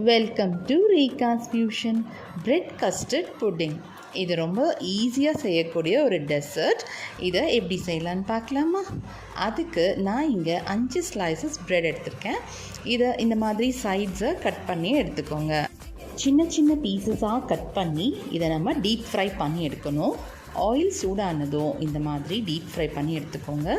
Welcome to ரீகாஸ் fusion bread custard pudding. இது ரொம்ப ஈஸியாக செய்யக்கூடிய ஒரு டெசர்ட். இதை எப்படி செய்யலான்னு பார்க்கலாமா? அதுக்கு நான் இங்கே 5 ஸ்லைசஸ் பிரெட் எடுத்திருக்கேன். இதை இந்த மாதிரி சைட்ஸை கட் பண்ணி எடுத்துக்கோங்க. சின்ன சின்ன பீசஸாக கட் பண்ணி இதை நம்ம டீப் ஃப்ரை பண்ணி எடுக்கணும். ஆயில் சூடானதும் இந்த மாதிரி டீப் ஃப்ரை பண்ணி எடுத்துக்கோங்க.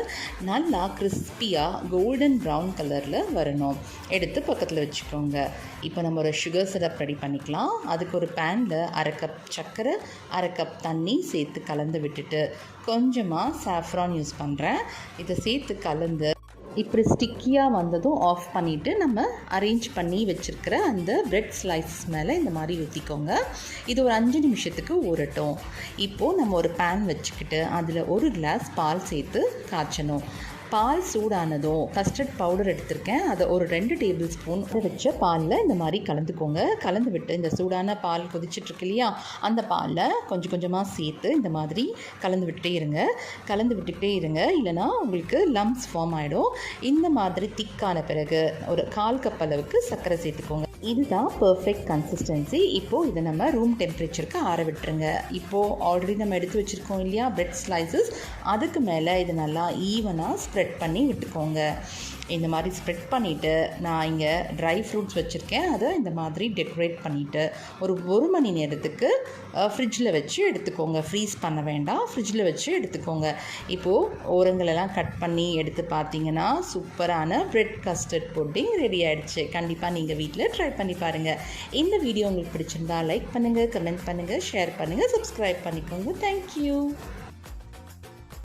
நல்லா கிறிஸ்பியாக கோல்டன் ப்ரௌன் கலரில் வரணும். எடுத்து பக்கத்தில் வச்சுக்கோங்க. இப்போ நம்ம ஒரு சுகர் சிரப் ரெடி பண்ணிக்கலாம். அதுக்கு ஒரு பேனில் 1/2 கப் சர்க்கரை, 1/2 கப் தண்ணி சேர்த்து கலந்து விட்டுட்டு கொஞ்சமாக சாஃப்ரான் யூஸ் பண்ணுறேன். இதை சேர்த்து கலந்து இப்படி ஸ்டிக்கியாக வந்ததும் ஆஃப் பண்ணிவிட்டு நம்ம அரேஞ்ச் பண்ணி வச்சுருக்கிற அந்த பிரெட் ஸ்லைசஸ் மேலே இந்த மாதிரி ஊற்றிக்கோங்க. இது ஒரு 5 நிமிஷத்துக்கு ஊறட்டும். இப்போது நம்ம ஒரு பேன் வச்சுக்கிட்டு அதில் 1 கிளாஸ் பால் சேர்த்து காய்ச்சணும். பால் சூடானதும் கஸ்டர்ட் பவுடர் எடுத்திருக்கேன். அதை ஒரு 2 டேபிள் ஸ்பூன் வச்ச பாலில் இந்த மாதிரி கலந்துக்கோங்க. கலந்து விட்டு இந்த சூடான பால் கொதிச்சிட்ருக்கு இல்லையா, அந்த பாலில் கொஞ்சம் கொஞ்சமாக சேர்த்து இந்த மாதிரி கலந்து விட்டுக்கிட்டே இருங்க. இல்லைனா உங்களுக்கு லம்ப்ஸ் ஃபார்ம் ஆகிடும். இந்த மாதிரி திக்கான பிறகு ஒரு 1/4 கப் அளவுக்கு சர்க்கரை சேர்த்துக்கோங்க. இதுதான் பர்ஃபெக்ட் கன்சிஸ்டன்சி. இப்போது இதை நம்ம ரூம் டெம்பரேச்சருக்கு ஆற விட்டுருங்க. இப்போது ஆல்ரெடி நம்ம எடுத்து வச்சுருக்கோம் இல்லையா பிரெட் ஸ்லைசஸ், அதுக்கு மேலே இது நல்லா ஈவனாக ஸ்ப்ரெட் பண்ணி விட்டுக்கோங்க. இந்த மாதிரி ஸ்ப்ரெட் பண்ணிவிட்டு நான் இங்கே ட்ரை ஃப்ரூட்ஸ் வச்சுருக்கேன். அதை இந்த மாதிரி டெக்கரேட் பண்ணிவிட்டு ஒரு 1 மணி நேரத்துக்கு ஃப்ரிட்ஜில் வச்சு எடுத்துக்கோங்க. ஃப்ரீஸ் பண்ண வேண்டாம், ஃப்ரிட்ஜில் வச்சு எடுத்துக்கோங்க. இப்போது ஓரங்களெல்லாம் கட் பண்ணி எடுத்து பார்த்தீங்கன்னா சூப்பரான பிரெட் கஸ்டர்ட் புட்டிங் ரெடி ஆகிடுச்சு. கண்டிப்பாக நீங்கள் வீட்டில் ட்ரை பண்ணி பாருங்கள். இந்த வீடியோ உங்களுக்கு பிடிச்சிருந்தா லைக் பண்ணுங்கள், கமெண்ட் பண்ணுங்கள், ஷேர் பண்ணுங்கள், சப்ஸ்கிரைப் பண்ணிக்கோங்க. தேங்க்யூ.